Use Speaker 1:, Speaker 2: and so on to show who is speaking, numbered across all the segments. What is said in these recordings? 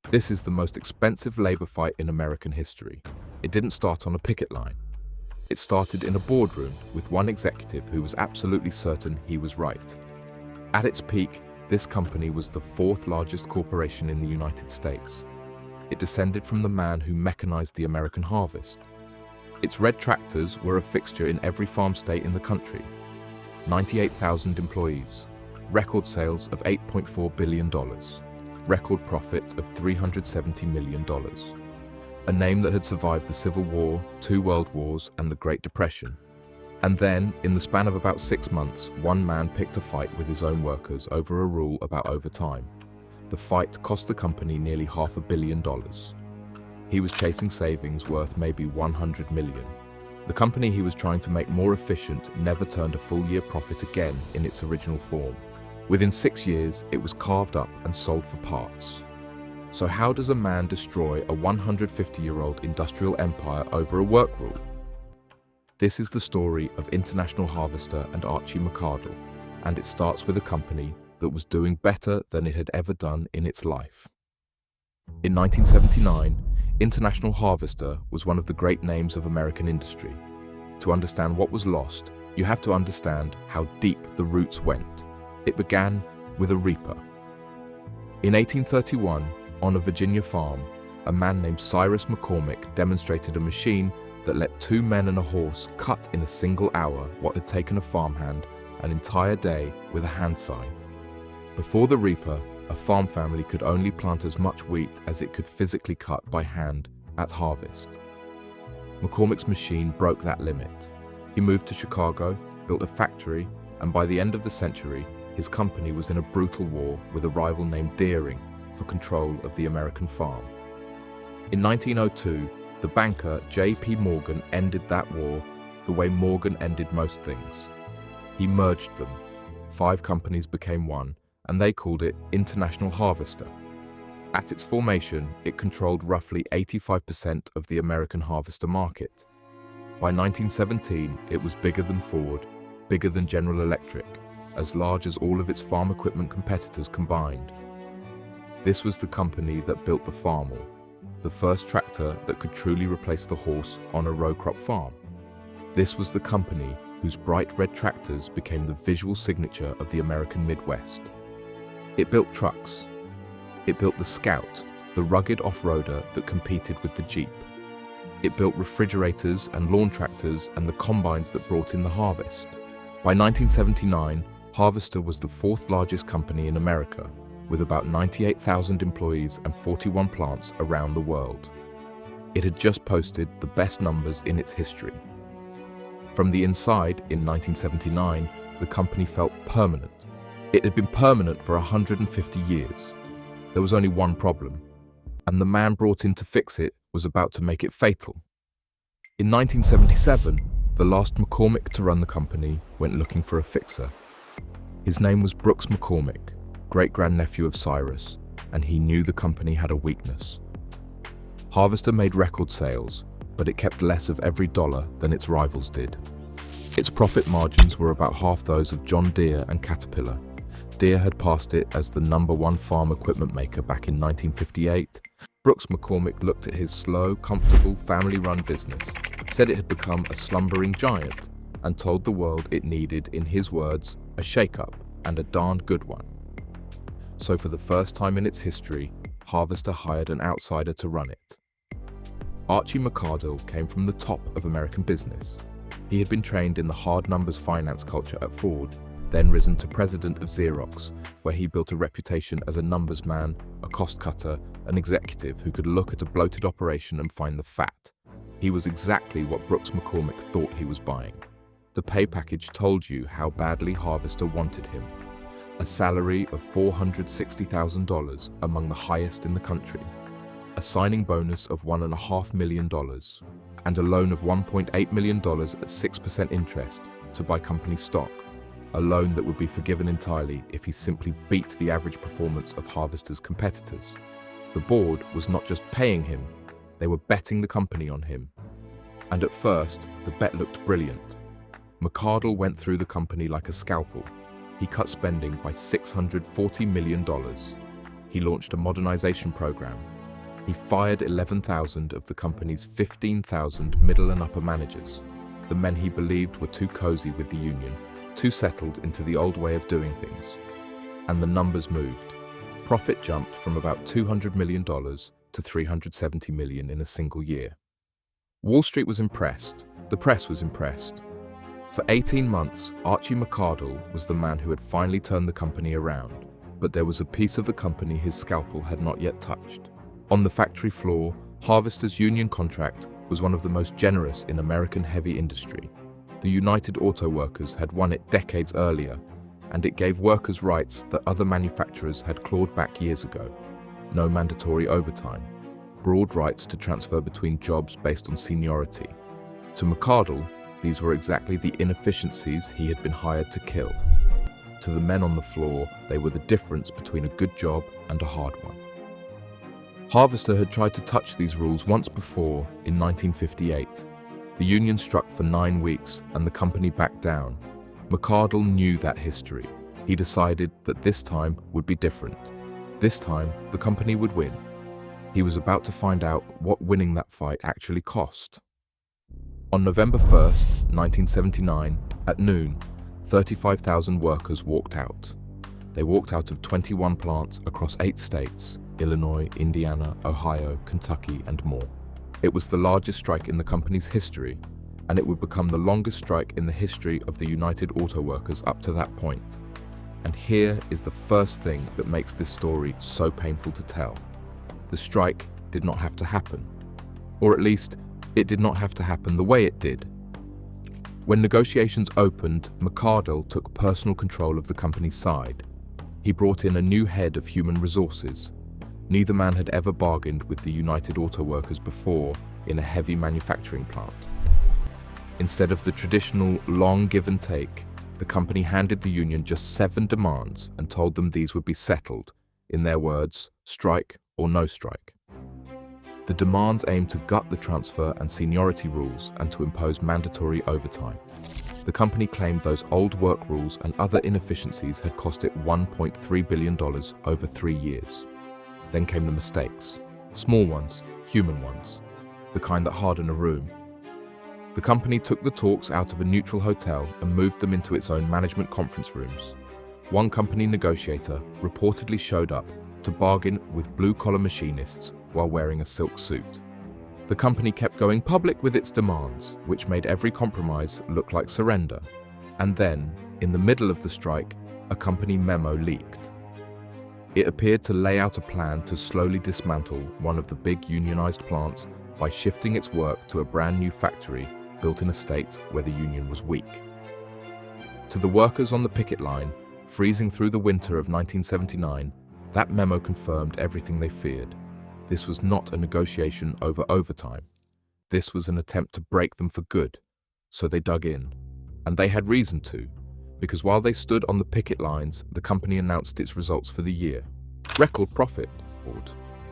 Speaker 1: This is the most expensive labor fight in American history. It didn't start on a picket line. It started in a boardroom with one executive who was absolutely certain he was right. At its peak, this company was the fourth largest corporation in the United States. It descended from the man who mechanized the American harvest. Its red tractors were a fixture in every farm state in the country. 98,000 employees, record sales of $8.4 billion, record profit of $370 million. A name that had survived the Civil War, 2 World Wars, and the Great Depression. And then, in the span of about 6 months, one man picked a fight with his own workers over a rule about overtime. The fight cost the company nearly $500 million. He was chasing savings worth maybe $100 million. The company he was trying to make more efficient never turned a full-year profit again in its original form. Within 6 years, it was carved up and sold for parts. So how does a man destroy a 150-year-old industrial empire over a work rule? This is the story of International Harvester and Archie McArdle, and it starts with a company that was doing better than it had ever done in its life. In 1979, International Harvester was one of the great names of American industry. To understand what was lost, you have to understand how deep the roots went. It began with a reaper. In 1831, on a Virginia farm, a man named Cyrus McCormick demonstrated a machine that let 2 men and a horse cut in a single hour what had taken a farmhand an entire day with a hand scythe. Before the reaper, a farm family could only plant as much wheat as it could physically cut by hand at harvest. McCormick's machine broke that limit. He moved to Chicago, built a factory, and by the end of the century, his company was in a brutal war with a rival named Deering for control of the American farm. In 1902, the banker J.P. Morgan ended that war the way Morgan ended most things. He merged them. 5 companies became one, and they called it International Harvester. At its formation, it controlled roughly 85% of the American harvester market. By 1917, it was bigger than Ford, bigger than General Electric, as large as all of its farm equipment competitors combined. This was the company that built the Farmall, the first tractor that could truly replace the horse on a row crop farm. This was the company whose bright red tractors became the visual signature of the American Midwest. It built trucks. It built the Scout, the rugged off-roader that competed with the Jeep. It built refrigerators and lawn tractors and the combines that brought in the harvest. By 1979, Harvester was the 4th largest company in America, with about 98,000 employees and 41 plants around the world. It had just posted the best numbers in its history. From the inside, in 1979, the company felt permanent. It had been permanent for 150 years. There was only one problem, and the man brought in to fix it was about to make it fatal. In 1977, the last McCormick to run the company went looking for a fixer. His name was Brooks McCormick, great-grandnephew of Cyrus, and he knew the company had a weakness. Harvester made record sales, but it kept less of every dollar than its rivals did. Its profit margins were about half those of John Deere and Caterpillar. Deere had passed it as the #1 farm equipment maker back in 1958. Brooks McCormick looked at his slow, comfortable, family-run business, said it had become a slumbering giant, and told the world it needed, in his words, a shake-up, and a darned good one. So for the first time in its history, Harvester hired an outsider to run it. Archie McArdle came from the top of American business. He had been trained in the hard numbers finance culture at Ford, then risen to president of Xerox, where he built a reputation as a numbers man, a cost cutter, an executive who could look at a bloated operation and find the fat. He was exactly what Brooks McCormick thought he was buying. The pay package told you how badly Harvester wanted him. A salary of $460,000, among the highest in the country. A signing bonus of $1.5 million, and a loan of $1.8 million at 6% interest to buy company stock. A loan that would be forgiven entirely if he simply beat the average performance of Harvester's competitors. The board was not just paying him, they were betting the company on him. And at first, the bet looked brilliant. McArdle went through the company like a scalpel. He cut spending by $640 million. He launched a modernization program, He fired 11,000 of the company's 15,000 middle and upper managers, the men he believed were too cozy with the union, too settled into the old way of doing things. And the numbers moved. Profit jumped from about $200 million to $370 million in a single year. Wall Street was impressed. The press was impressed. For 18 months, Archie McArdle was the man who had finally turned the company around, but there was a piece of the company his scalpel had not yet touched. On the factory floor, Harvester's union contract was one of the most generous in American heavy industry. The United Auto Workers had won it decades earlier, and it gave workers rights that other manufacturers had clawed back years ago. No mandatory overtime, broad rights to transfer between jobs based on seniority. To McArdle, these were exactly the inefficiencies he had been hired to kill. To the men on the floor, they were the difference between a good job and a hard one. Harvester had tried to touch these rules once before in 1958. The union struck for 9 weeks and the company backed down. McArdle knew that history. He decided that this time would be different. This time, the company would win. He was about to find out what winning that fight actually cost. On November 1st, 1979, at noon, 35,000 workers walked out. They walked out of 21 plants across 8 states, Illinois, Indiana, Ohio, Kentucky, and more. It was the largest strike in the company's history, and it would become the longest strike in the history of the United Auto Workers up to that point. And here is the first thing that makes this story so painful to tell. The strike did not have to happen. Or at least, it did not have to happen the way it did. When negotiations opened, McArdle took personal control of the company's side. He brought in a new head of human resources. Neither man had ever bargained with the United Auto Workers before in a heavy manufacturing plant. Instead of the traditional long give and take, the company handed the union just 7 demands and told them these would be settled, in their words, strike or no strike. The demands aimed to gut the transfer and seniority rules and to impose mandatory overtime. The company claimed those old work rules and other inefficiencies had cost it $1.3 billion over 3 years. Then came the mistakes. Small ones, human ones, the kind that harden a room. The company took the talks out of a neutral hotel and moved them into its own management conference rooms. One company negotiator reportedly showed up to bargain with blue-collar machinists while wearing a silk suit. The company kept going public with its demands, which made every compromise look like surrender. And then, in the middle of the strike, a company memo leaked. It appeared to lay out a plan to slowly dismantle one of the big unionized plants by shifting its work to a brand new factory built in a state where the union was weak. To the workers on the picket line, freezing through the winter of 1979, that memo confirmed everything they feared. This was not a negotiation over overtime. This was an attempt to break them for good. So they dug in. And they had reason to, because while they stood on the picket lines, the company announced its results for the year. Record profit,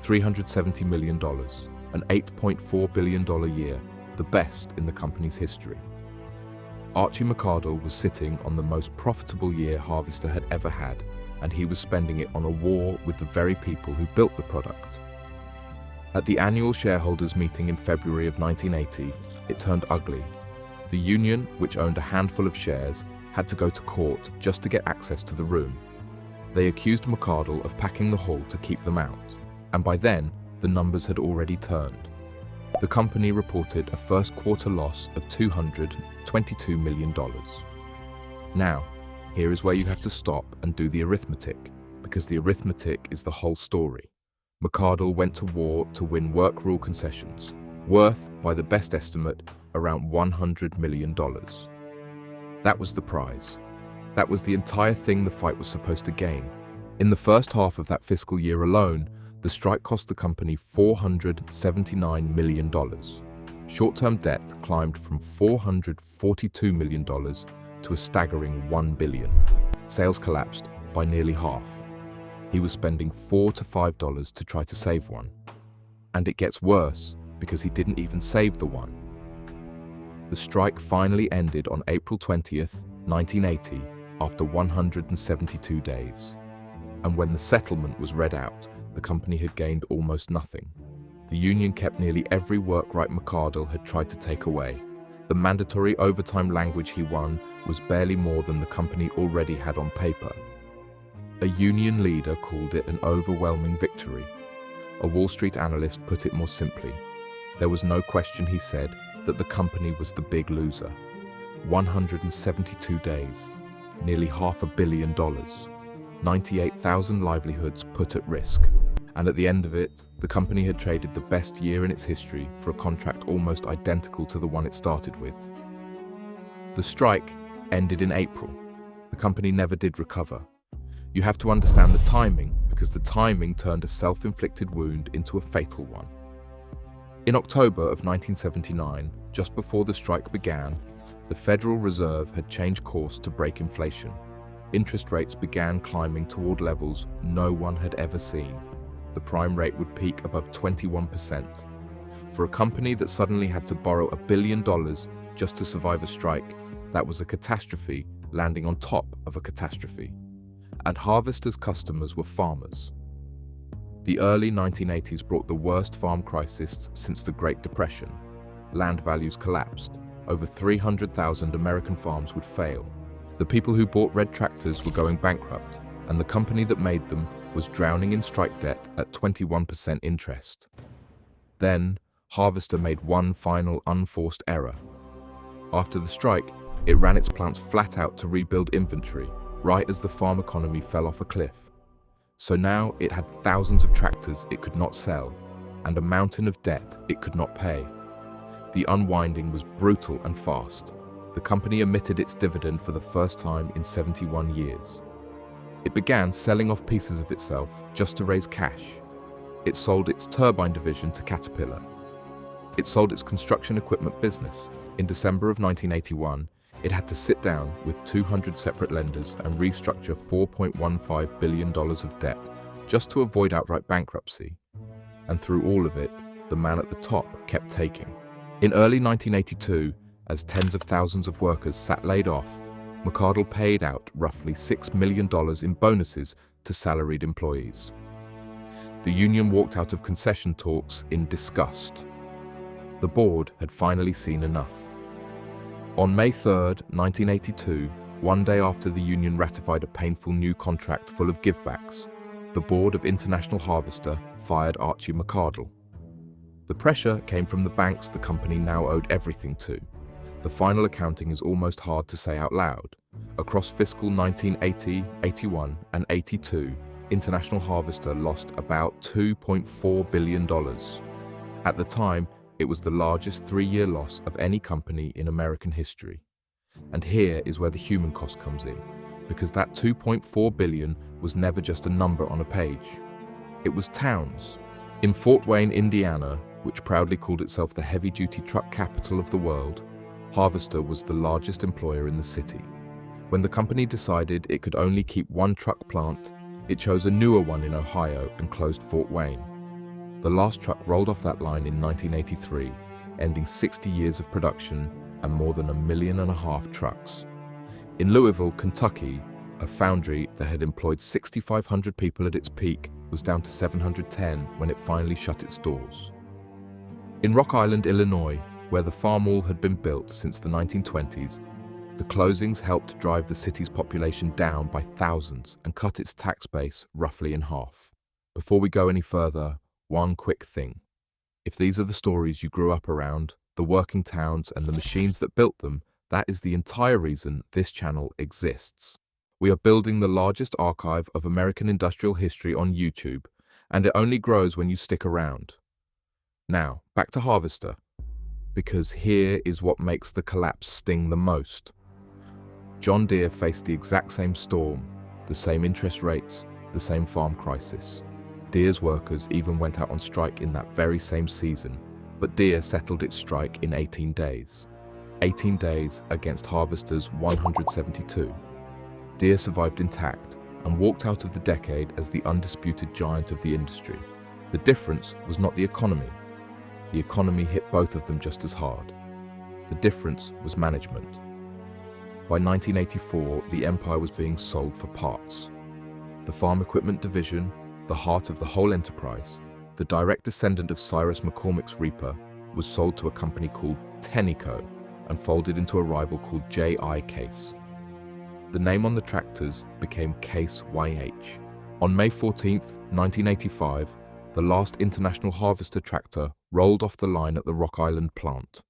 Speaker 1: $370 million, an $8.4 billion year, the best in the company's history. Archie McArdle was sitting on the most profitable year Harvester had ever had, and he was spending it on a war with the very people who built the product. At the annual shareholders meeting in February of 1980, it turned ugly. The union, which owned a handful of shares, had to go to court just to get access to the room. They accused McArdle of packing the hall to keep them out, and by then, the numbers had already turned. The company reported a first quarter loss of $222 million. Now, here is where you have to stop and do the arithmetic, because the arithmetic is the whole story. McArdle went to war to win work rule concessions, worth, by the best estimate, around $100 million. That was the prize. That was the entire thing the fight was supposed to gain. In the first half of that fiscal year alone, the strike cost the company $479 million. Short-term debt climbed from $442 million to a staggering $1 billion. Sales collapsed by nearly half. He was spending $4 to $5 to try to save one. And it gets worse because he didn't even save the one. The strike finally ended on April 20th, 1980, after 172 days. And when the settlement was read out, the company had gained almost nothing. The union kept nearly every work right McArdle had tried to take away. The mandatory overtime language he won was barely more than the company already had on paper. A union leader called it an overwhelming victory. A Wall Street analyst put it more simply. There was no question, he said, that the company was the big loser. 172 days, nearly $500 million, 98,000 livelihoods put at risk. And at the end of it, the company had traded the best year in its history for a contract almost identical to the one it started with. The strike ended in April. The company never did recover. You have to understand the timing, because the timing turned a self-inflicted wound into a fatal one. In October of 1979, just before the strike began, the Federal Reserve had changed course to break inflation. Interest rates began climbing toward levels no one had ever seen. The prime rate would peak above 21%. For a company that suddenly had to borrow $1 billion just to survive a strike, that was a catastrophe landing on top of a catastrophe. And Harvester's customers were farmers. The early 1980s brought the worst farm crisis since the Great Depression. Land values collapsed. Over 300,000 American farms would fail. The people who bought red tractors were going bankrupt, and the company that made them was drowning in strike debt at 21% interest. Then, Harvester made one final unforced error. After the strike, it ran its plants flat out to rebuild inventory, right as the farm economy fell off a cliff. So now it had thousands of tractors it could not sell, and a mountain of debt it could not pay. The unwinding was brutal and fast. The company omitted its dividend for the first time in 71 years. It began selling off pieces of itself just to raise cash. It sold its turbine division to Caterpillar. It sold its construction equipment business. In December of 1981, it had to sit down with 200 separate lenders and restructure $4.15 billion of debt just to avoid outright bankruptcy. And through all of it, the man at the top kept taking. In early 1982, as tens of thousands of workers sat laid off, McArdle paid out roughly $6 million in bonuses to salaried employees. The union walked out of concession talks in disgust. The board had finally seen enough. On May 3, 1982, one day after the union ratified a painful new contract full of givebacks, the board of International Harvester fired Archie McArdle. The pressure came from the banks the company now owed everything to. The final accounting is almost hard to say out loud. Across fiscal 1980, 81, and 82, International Harvester lost about $2.4 billion. At the time, it was the largest three-year loss of any company in American history. And here is where the human cost comes in, because that $2.4 billion was never just a number on a page. It was towns. In Fort Wayne, Indiana, which proudly called itself the heavy-duty truck capital of the world, Harvester was the largest employer in the city. When the company decided it could only keep one truck plant, it chose a newer one in Ohio and closed Fort Wayne. The last truck rolled off that line in 1983, ending 60 years of production and more than 1.5 million trucks. In Louisville, Kentucky, a foundry that had employed 6,500 people at its peak was down to 710 when it finally shut its doors. In Rock Island, Illinois, where the farm wall had been built since the 1920s, the closings helped drive the city's population down by thousands and cut its tax base roughly in half. Before we go any further, one quick thing. If these are the stories you grew up around, the working towns and the machines that built them, that is the entire reason this channel exists. We are building the largest archive of American industrial history on YouTube, and it only grows when you stick around. Now, back to Harvester, because here is what makes the collapse sting the most. John Deere faced the exact same storm, the same interest rates, the same farm crisis. Deere's workers even went out on strike in that very same season, but Deere settled its strike in 18 days. 18 days against Harvester's 172. Deere survived intact and walked out of the decade as the undisputed giant of the industry. The difference was not the economy. The economy hit both of them just as hard. The difference was management. By 1984, the empire was being sold for parts. The farm equipment division, the heart of the whole enterprise, the direct descendant of Cyrus McCormick's Reaper, was sold to a company called Tenneco and folded into a rival called J.I. Case. The name on the tractors became Case YH. On May 14, 1985, the last International Harvester tractor rolled off the line at the Rock Island plant.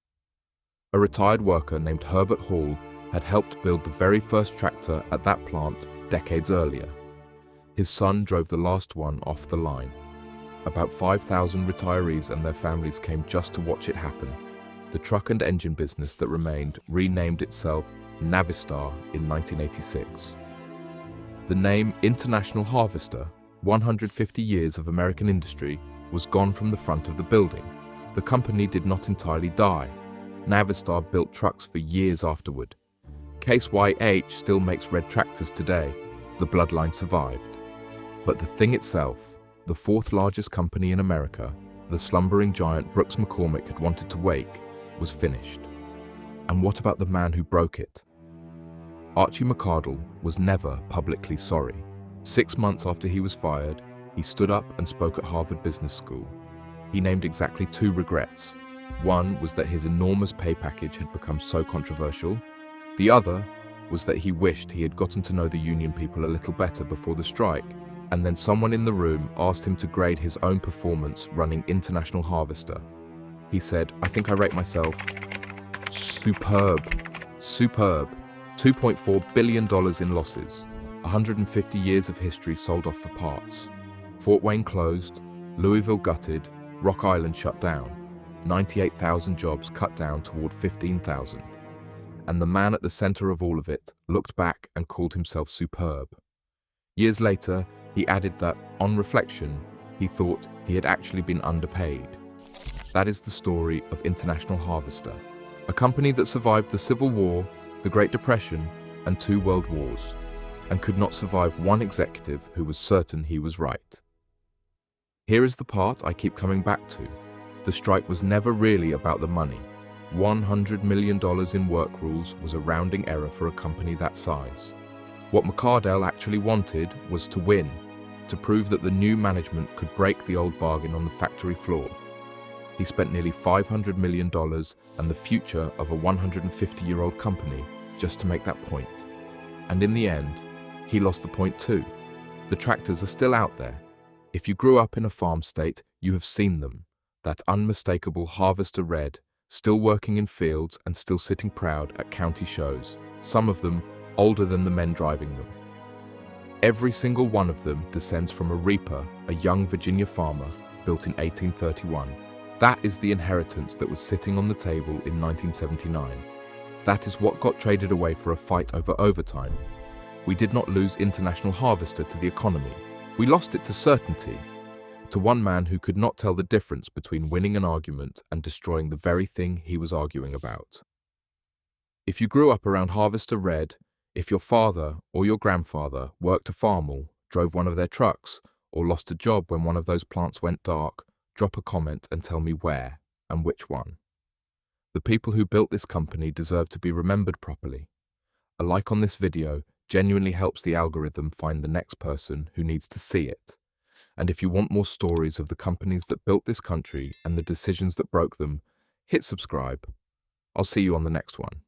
Speaker 1: A retired worker named Herbert Hall had helped build the very first tractor at that plant decades earlier. His son drove the last one off the line. About 5,000 retirees and their families came just to watch it happen. The truck and engine business that remained renamed itself Navistar in 1986. The name International Harvester, 150 years of American industry, was gone from the front of the building. The company did not entirely die. Navistar built trucks for years afterward. Case YH still makes red tractors today. The bloodline survived. But the thing itself, the fourth largest company in America, the slumbering giant Brooks McCormick had wanted to wake, was finished. And what about the man who broke it? Archie McCardle was never publicly sorry. 6 months after he was fired, he stood up and spoke at Harvard Business School. He named exactly 2 regrets. One was that his enormous pay package had become so controversial. The other was that he wished he had gotten to know the union people a little better before the strike, and then someone in the room asked him to grade his own performance running International Harvester. He said, "I think I rate myself superb. $2.4 billion in losses, 150 years of history sold off for parts. Fort Wayne closed, Louisville gutted, Rock Island shut down, 98,000 jobs cut down toward 15,000. And the man at the center of all of it looked back and called himself superb. Years later, he added that, on reflection, he thought he had actually been underpaid. That is the story of International Harvester, a company that survived the Civil War, the Great Depression, and 2 world wars, and could not survive one executive who was certain he was right. Here is the part I keep coming back to. The strike was never really about the money. $100 million in work rules was a rounding error for a company that size. What McCardle actually wanted was to win, to prove that the new management could break the old bargain on the factory floor. He spent nearly $500 million and the future of a 150-year-old company just to make that point. And in the end, he lost the point too. The tractors are still out there. If you grew up in a farm state, you have seen them. That unmistakable Harvester red, still working in fields and still sitting proud at county shows, some of them older than the men driving them. Every single one of them descends from a Reaper, a young Virginia farmer, built in 1831. That is the inheritance that was sitting on the table in 1979. That is what got traded away for a fight over overtime. We did not lose International Harvester to the economy. We lost it to certainty, to one man who could not tell the difference between winning an argument and destroying the very thing he was arguing about. If you grew up around Harvester Red, if your father or your grandfather worked a farm, drove one of their trucks, or lost a job when one of those plants went dark, drop a comment and tell me where and which one. The people who built this company deserve to be remembered properly. A like on this video genuinely helps the algorithm find the next person who needs to see it. And if you want more stories of the companies that built this country and the decisions that broke them, hit subscribe. I'll see you on the next one.